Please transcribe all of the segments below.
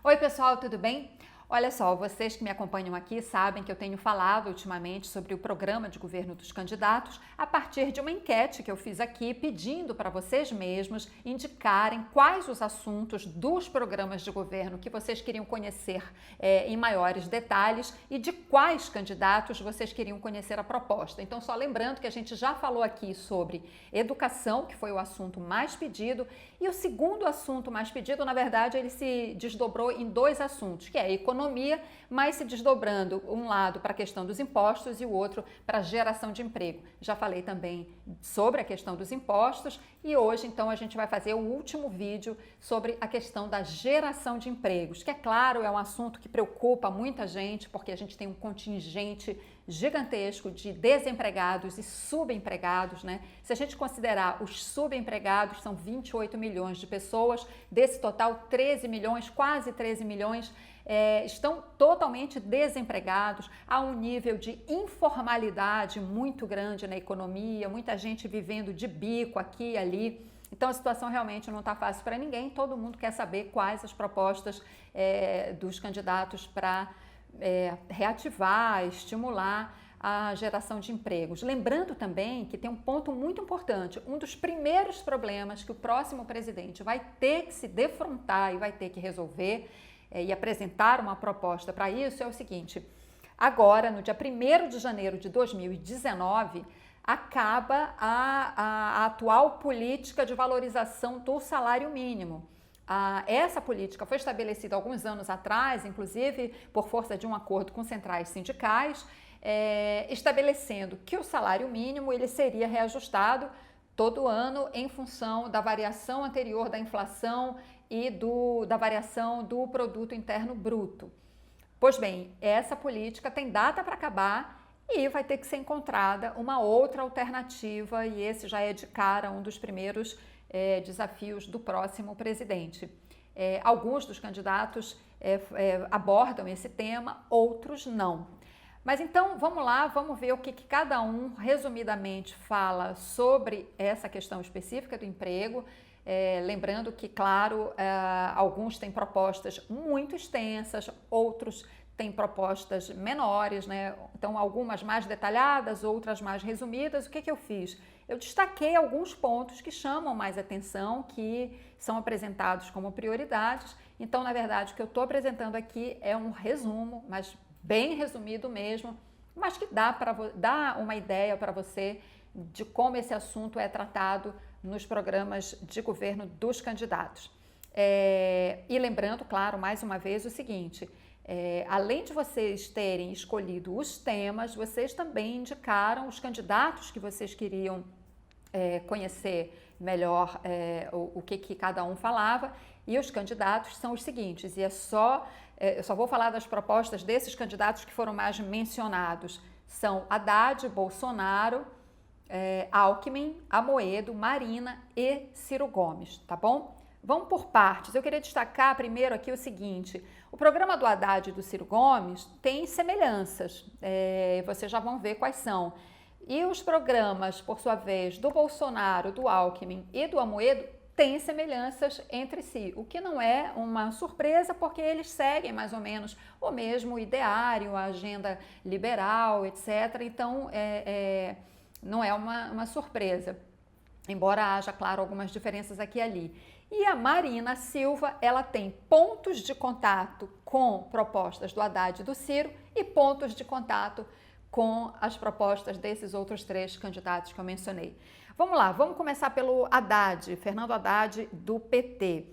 Oi pessoal, tudo bem? Olha só, vocês que me acompanham aqui sabem que eu tenho falado ultimamente sobre o programa de governo dos candidatos a partir de uma enquete que eu fiz aqui pedindo para vocês mesmos indicarem quais os assuntos dos programas de governo que vocês queriam conhecer em maiores detalhes e de quais candidatos vocês queriam conhecer a proposta. Então, só lembrando que a gente já falou aqui sobre educação, que foi o assunto mais pedido, e o segundo assunto mais pedido, na verdade, ele se desdobrou em dois assuntos, que é a economia, mas se desdobrando um lado para a questão dos impostos e o outro para a geração de emprego. Já falei também sobre a questão dos impostos e hoje, então, a gente vai fazer o último vídeo sobre a questão da geração de empregos, que é claro, é um assunto que preocupa muita gente, porque a gente tem um contingente gigantesco de desempregados e subempregados, né? Se a gente considerar os subempregados, são 28 milhões de pessoas, desse total 13 milhões, quase 13 milhões, estão totalmente desempregados, há um nível de informalidade muito grande na economia, muita gente vivendo de bico aqui e ali. Então a situação realmente não está fácil para ninguém, todo mundo quer saber quais as propostas dos candidatos para reativar, estimular a geração de empregos. Lembrando também que tem um ponto muito importante, um dos primeiros problemas que o próximo presidente vai ter que se defrontar e vai ter que resolver e apresentar uma proposta para isso é o seguinte: agora, no dia 1º de janeiro de 2019, acaba a atual política de valorização do salário mínimo. Essa política foi estabelecida alguns anos atrás, inclusive por força de um acordo com centrais sindicais, estabelecendo que o salário mínimo ele seria reajustado todo ano em função da variação anterior da inflação e da variação do produto interno bruto. Pois bem, essa política tem data para acabar e vai ter que ser encontrada uma outra alternativa, e esse já é de cara um dos primeiros desafios do próximo presidente. Alguns dos candidatos abordam esse tema, outros não. Mas então, vamos lá, vamos ver o que cada um, resumidamente, fala sobre essa questão específica do emprego. Lembrando que, claro, alguns têm propostas muito extensas, outros têm propostas menores, né? Então, algumas mais detalhadas, outras mais resumidas. O que eu fiz? Eu destaquei alguns pontos que chamam mais atenção, que são apresentados como prioridades. Então, na verdade, o que eu estou apresentando aqui é um resumo, mas bem resumido mesmo, mas que dá uma ideia para você de como esse assunto é tratado nos programas de governo dos candidatos. E lembrando, claro, mais uma vez o seguinte, além de vocês terem escolhido os temas, vocês também indicaram os candidatos que vocês queriam conhecer melhor o que cada um falava, e os candidatos são os seguintes, e eu só vou falar das propostas desses candidatos que foram mais mencionados, são Haddad, Bolsonaro, Alckmin, Amoedo, Marina e Ciro Gomes, tá bom? Vamos por partes. Eu queria destacar primeiro aqui o seguinte: o programa do Haddad e do Ciro Gomes tem semelhanças, vocês já vão ver quais são. E os programas, por sua vez, do Bolsonaro, do Alckmin e do Amoedo têm semelhanças entre si, o que não é uma surpresa, porque eles seguem mais ou menos o mesmo ideário, a agenda liberal, etc. Então, não é uma surpresa, embora haja, claro, algumas diferenças aqui e ali. E a Marina Silva, ela tem pontos de contato com propostas do Haddad e do Ciro e pontos de contato com as propostas desses outros três candidatos que eu mencionei. Vamos lá, vamos começar pelo Haddad, Fernando Haddad, do PT.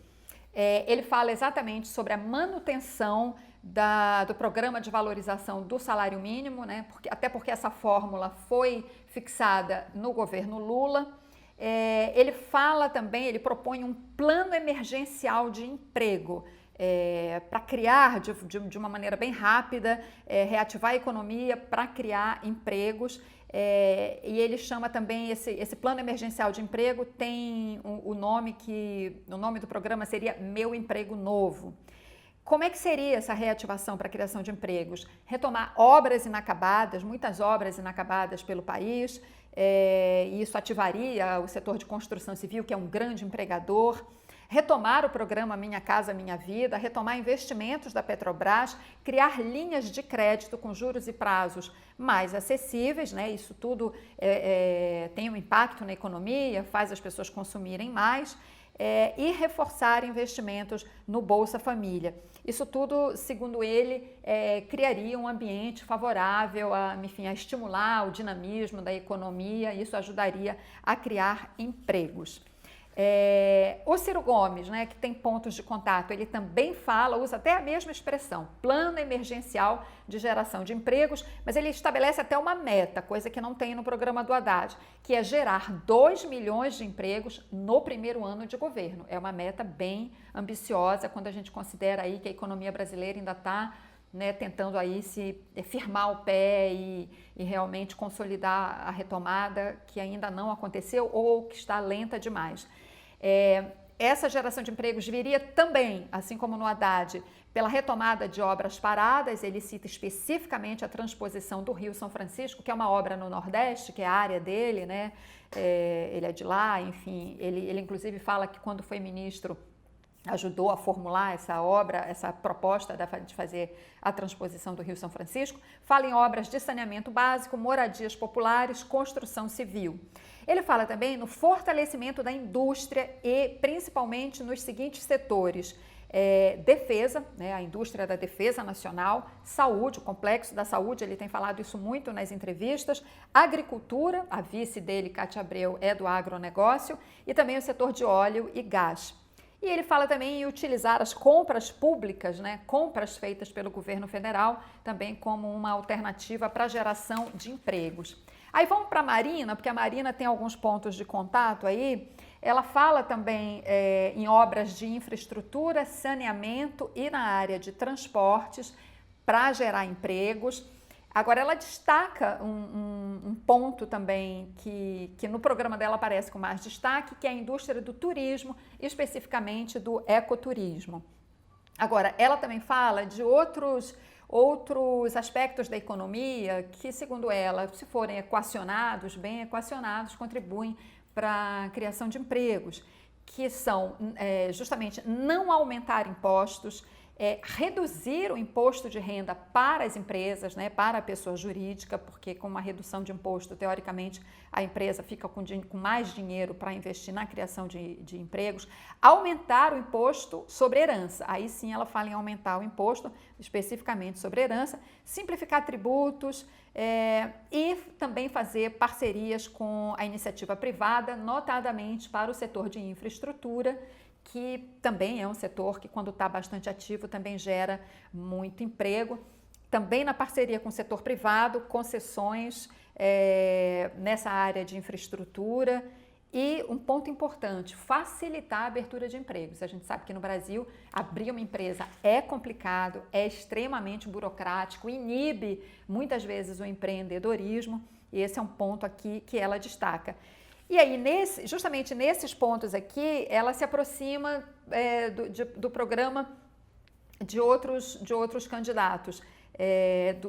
Ele fala exatamente sobre a manutenção do programa de valorização do salário mínimo, né? Até porque essa fórmula foi fixada no governo Lula. Ele fala também, ele propõe um plano emergencial de emprego para criar de uma maneira bem rápida, reativar a economia para criar empregos. E ele chama também esse plano emergencial de emprego, tem o nome do programa seria Meu Emprego Novo. Como é que seria essa reativação para a criação de empregos? Retomar obras inacabadas, muitas obras inacabadas pelo país, e isso ativaria o setor de construção civil, que é um grande empregador. retomar o programa Minha Casa Minha Vida, retomar investimentos da Petrobras, criar linhas de crédito com juros e prazos mais acessíveis, né? Isso tudo tem um impacto na economia, faz as pessoas consumirem mais. E reforçar investimentos no Bolsa Família. Isso tudo, segundo ele, criaria um ambiente favorável a estimular o dinamismo da economia, isso ajudaria a criar empregos. O Ciro Gomes, né, que tem pontos de contato, ele também usa até a mesma expressão, plano emergencial de geração de empregos, mas ele estabelece até uma meta, coisa que não tem no programa do Haddad, que é gerar 2 milhões de empregos no primeiro ano de governo. É uma meta bem ambiciosa quando a gente considera aí que a economia brasileira ainda está, né, tentando aí se firmar o pé e realmente consolidar a retomada que ainda não aconteceu ou que está lenta demais. Essa geração de empregos viria também, assim como no Haddad, pela retomada de obras paradas. Ele cita especificamente a transposição do Rio São Francisco, que é uma obra no Nordeste, que é a área dele, né? Ele é de lá, enfim, ele inclusive fala que quando foi ministro ajudou a formular essa obra, essa proposta de fazer a transposição do Rio São Francisco. Fala em obras de saneamento básico, moradias populares, construção civil. Ele fala também no fortalecimento da indústria e principalmente nos seguintes setores: defesa, né, a indústria da defesa nacional, saúde, o complexo da saúde, ele tem falado isso muito nas entrevistas, agricultura, a vice dele, Cátia Abreu, é do agronegócio, e também o setor de óleo e gás. E ele fala também em utilizar as compras públicas, né, compras feitas pelo governo federal, também como uma alternativa para a geração de empregos. Aí vamos para a Marina, porque a Marina tem alguns pontos de contato aí. Ela fala também em obras de infraestrutura, saneamento e na área de transportes para gerar empregos. Agora, ela destaca um ponto também que no programa dela aparece com mais destaque, que é a indústria do turismo, especificamente do ecoturismo. Agora, ela também fala de outros aspectos da economia que, segundo ela, se forem bem equacionados, contribuem para a criação de empregos, que são justamente não aumentar impostos, reduzir o imposto de renda para as empresas, né, para a pessoa jurídica, porque com uma redução de imposto, teoricamente, a empresa fica com mais dinheiro para investir na criação de empregos, aumentar o imposto sobre herança, aí sim ela fala em aumentar o imposto, especificamente sobre herança, simplificar tributos e também fazer parcerias com a iniciativa privada, notadamente para o setor de infraestrutura, que também é um setor que, quando está bastante ativo, também gera muito emprego. Também na parceria com o setor privado, concessões nessa área de infraestrutura. E um ponto importante, facilitar a abertura de empregos. A gente sabe que no Brasil, abrir uma empresa é complicado, é extremamente burocrático, inibe muitas vezes o empreendedorismo. E esse é um ponto aqui que ela destaca. E aí, justamente nesses pontos aqui, ela se aproxima do programa de outros candidatos,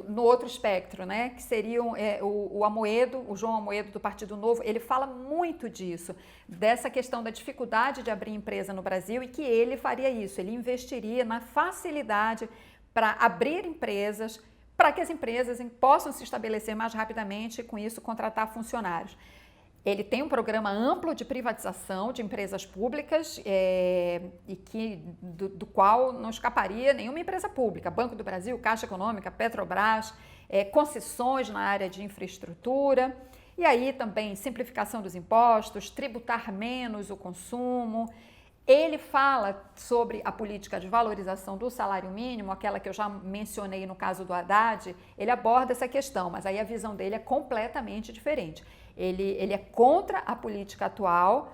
no outro espectro, né? Que seriam o Amoedo, o João Amoedo do Partido Novo. Ele fala muito disso, dessa questão da dificuldade de abrir empresa no Brasil e que ele faria isso, ele investiria na facilidade para abrir empresas, para que as empresas possam se estabelecer mais rapidamente e, com isso, contratar funcionários. Ele tem um programa amplo de privatização de empresas públicas e do qual não escaparia nenhuma empresa pública. Banco do Brasil, Caixa Econômica, Petrobras, concessões na área de infraestrutura. E aí também simplificação dos impostos, tributar menos o consumo. Ele fala sobre a política de valorização do salário mínimo, aquela que eu já mencionei no caso do Haddad. Ele aborda essa questão, mas aí a visão dele é completamente diferente. Ele é contra a política atual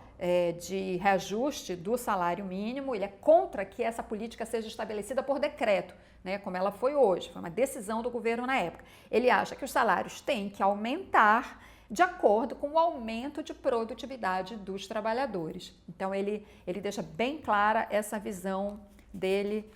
de reajuste do salário mínimo, ele é contra que essa política seja estabelecida por decreto, né, como ela foi hoje, foi uma decisão do governo na época. Ele acha que os salários têm que aumentar de acordo com o aumento de produtividade dos trabalhadores. Então, ele deixa bem clara essa visão dele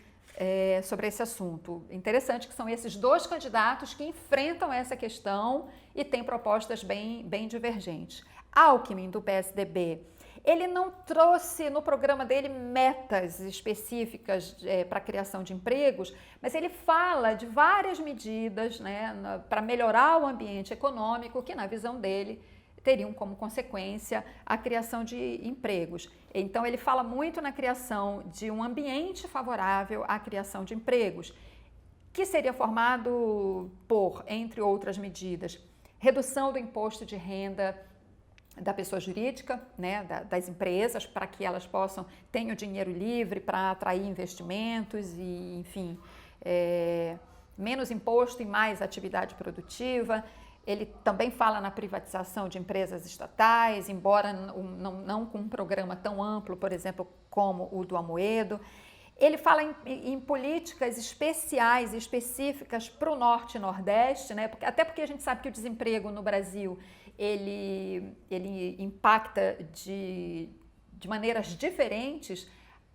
sobre esse assunto. Interessante que são esses dois candidatos que enfrentam essa questão e têm propostas bem divergentes. Alckmin, do PSDB, Ele não trouxe no programa dele metas específicas para a criação de empregos, mas ele fala de várias medidas, né, para melhorar o ambiente econômico que, na visão dele, teriam como consequência a criação de empregos. Então, ele fala muito na criação de um ambiente favorável à criação de empregos, que seria formado por, entre outras medidas, redução do imposto de renda da pessoa jurídica, né, das empresas, para que elas tenham dinheiro livre para atrair investimentos e, enfim, menos imposto e mais atividade produtiva. Ele também fala na privatização de empresas estatais, embora não com um programa tão amplo, por exemplo, como o do Amoedo. Ele fala em políticas especiais e específicas para o Norte e Nordeste, né? Até porque a gente sabe que o desemprego no Brasil ele impacta de maneiras diferentes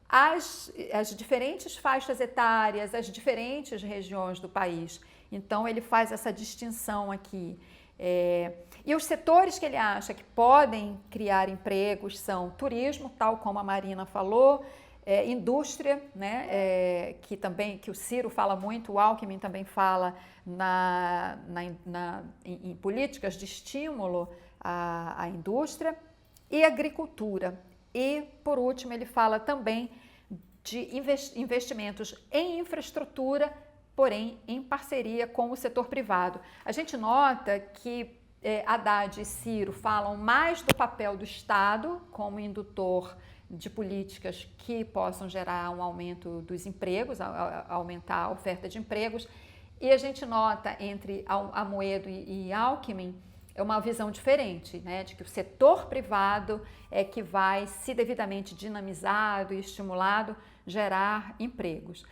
as diferentes faixas etárias, as diferentes regiões do país. Então, ele faz essa distinção aqui. E os setores que ele acha que podem criar empregos são turismo, tal como a Marina falou, indústria, né, que o Ciro fala muito, o Alckmin também fala em políticas de estímulo à indústria, e agricultura. E, por último, ele fala também de investimentos em infraestrutura, porém em parceria com o setor privado. A gente nota que Haddad e Ciro falam mais do papel do Estado como indutor de políticas que possam gerar um aumento dos empregos, aumentar a oferta de empregos. E a gente nota entre Amoedo e Alckmin uma visão diferente, né, de que o setor privado é que vai, se devidamente dinamizado e estimulado, gerar empregos.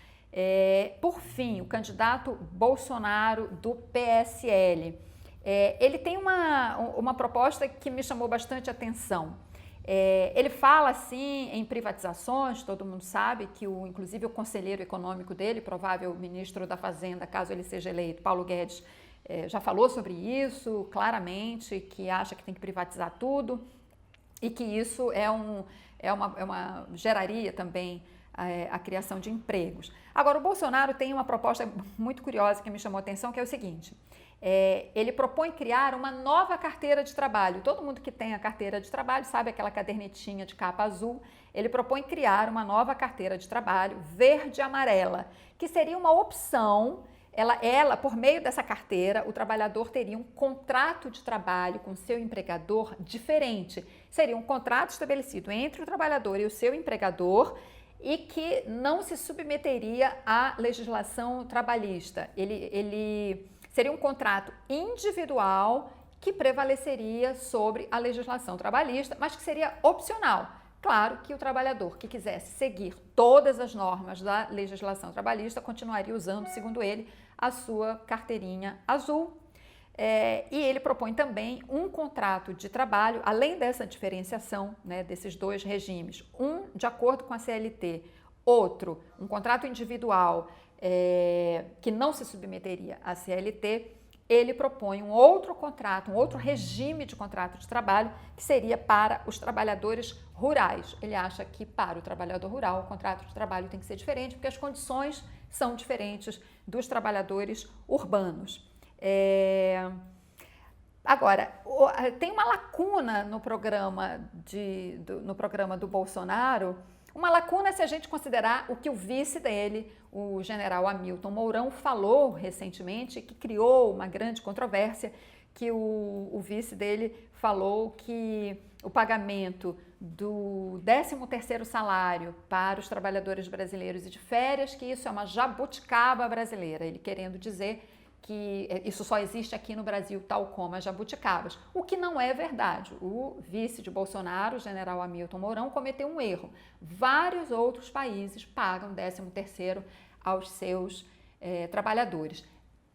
Por fim, o candidato Bolsonaro do PSL, ele tem uma proposta que me chamou bastante atenção. Ele fala assim em privatizações, todo mundo sabe que inclusive o conselheiro econômico dele, provável ministro da Fazenda, caso ele seja eleito, Paulo Guedes, já falou sobre isso claramente, que acha que tem que privatizar tudo e que isso geraria também a criação de empregos. Agora, o Bolsonaro tem uma proposta muito curiosa que me chamou a atenção, que é o seguinte: ele propõe criar uma nova carteira de trabalho. Todo mundo que tem a carteira de trabalho sabe aquela cadernetinha de capa azul. Ele propõe criar uma nova carteira de trabalho verde e amarela, que seria uma opção. Por meio dessa carteira, o trabalhador teria um contrato de trabalho com seu empregador diferente. Seria um contrato estabelecido entre o trabalhador e o seu empregador e que não se submeteria à legislação trabalhista. Ele seria um contrato individual que prevaleceria sobre a legislação trabalhista, mas que seria opcional. Claro que o trabalhador que quisesse seguir todas as normas da legislação trabalhista continuaria usando, segundo ele, a sua carteirinha azul. E ele propõe também um contrato de trabalho, além dessa diferenciação, né, desses dois regimes, um de acordo com a CLT, outro, um contrato individual que não se submeteria à CLT. Ele propõe um outro contrato, um outro regime de contrato de trabalho que seria para os trabalhadores rurais. Ele acha que para o trabalhador rural o contrato de trabalho tem que ser diferente porque as condições são diferentes dos trabalhadores urbanos. Agora, tem uma lacuna no programa do Bolsonaro, uma lacuna se a gente considerar o que o vice dele, o general Hamilton Mourão, falou recentemente, que criou uma grande controvérsia, que o vice dele falou que o pagamento do 13º salário para os trabalhadores brasileiros e de férias, que isso é uma jabuticaba brasileira, ele querendo dizer que isso só existe aqui no Brasil, tal como as jabuticabas, o que não é verdade. O vice de Bolsonaro, o general Hamilton Mourão, cometeu um erro. Vários outros países pagam 13º aos seus trabalhadores.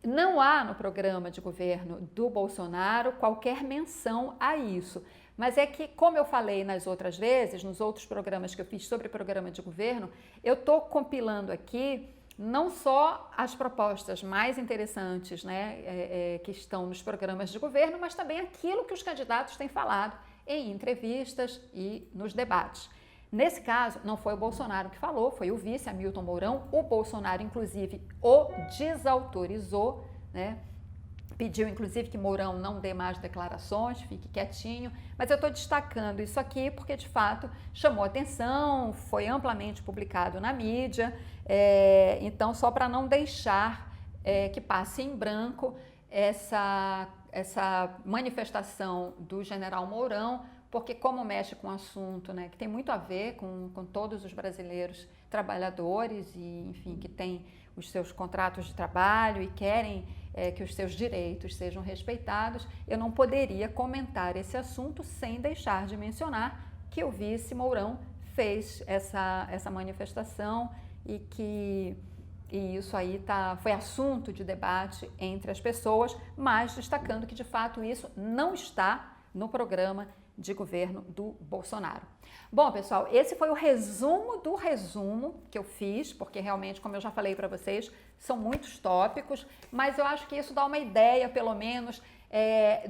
Não há no programa de governo do Bolsonaro qualquer menção a isso, mas é que, como eu falei nas outras vezes, nos outros programas que eu fiz sobre programa de governo, eu estou compilando aqui não só as propostas mais interessantes, né, que estão nos programas de governo, mas também aquilo que os candidatos têm falado em entrevistas e nos debates. Nesse caso, não foi o Bolsonaro que falou, foi o vice, Hamilton Mourão. O Bolsonaro, inclusive, o desautorizou, né? Pediu, inclusive, que Mourão não dê mais declarações, fique quietinho. Mas eu estou destacando isso aqui porque, de fato, chamou atenção, foi amplamente publicado na mídia. Então, só para não deixar que passe em branco essa manifestação do general Mourão, porque como mexe com um assunto, né, que tem muito a ver com todos os brasileiros trabalhadores e, enfim, que têm os seus contratos de trabalho e querem que os seus direitos sejam respeitados, eu não poderia comentar esse assunto sem deixar de mencionar que o vice Mourão fez essa manifestação e que isso aí foi assunto de debate entre as pessoas, mas destacando que de fato isso não está no programa de governo do Bolsonaro. Bom, pessoal, esse foi o resumo do resumo que eu fiz, porque realmente, como eu já falei para vocês, são muitos tópicos, mas eu acho que isso dá uma ideia, pelo menos,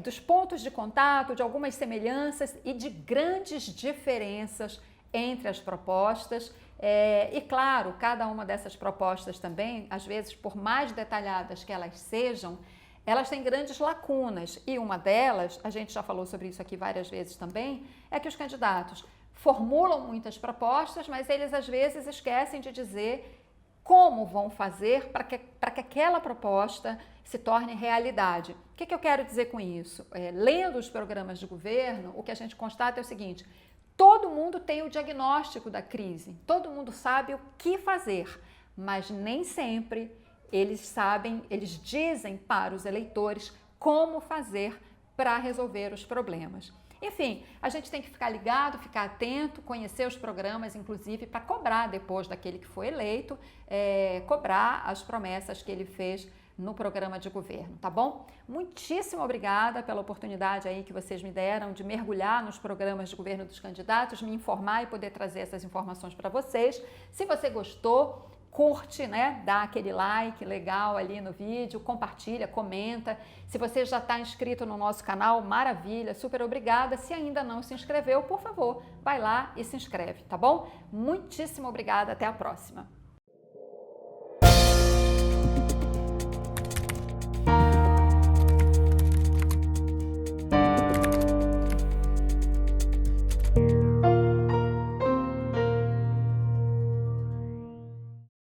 dos pontos de contato, de algumas semelhanças e de grandes diferenças entre as propostas. E claro, cada uma dessas propostas também, às vezes, por mais detalhadas que elas sejam, elas têm grandes lacunas e uma delas, a gente já falou sobre isso aqui várias vezes também, é que os candidatos formulam muitas propostas, mas eles às vezes esquecem de dizer como vão fazer para que aquela proposta se torne realidade. O que eu quero dizer com isso? Lendo os programas de governo, o que a gente constata é o seguinte: todo mundo tem o diagnóstico da crise, todo mundo sabe o que fazer, mas nem sempre eles dizem para os eleitores como fazer para resolver os problemas. Enfim, a gente tem que ficar ligado, ficar atento, conhecer os programas, inclusive para cobrar depois daquele que foi eleito, cobrar as promessas que ele fez no programa de governo, tá bom? Muitíssimo obrigada pela oportunidade aí que vocês me deram de mergulhar nos programas de governo dos candidatos, me informar e poder trazer essas informações para vocês. Se você gostou, curte, né? Dá aquele like legal ali no vídeo, compartilha, comenta. Se você já está inscrito no nosso canal, maravilha, super obrigada. Se ainda não se inscreveu, por favor, vai lá e se inscreve, tá bom? Muitíssimo obrigada, até a próxima.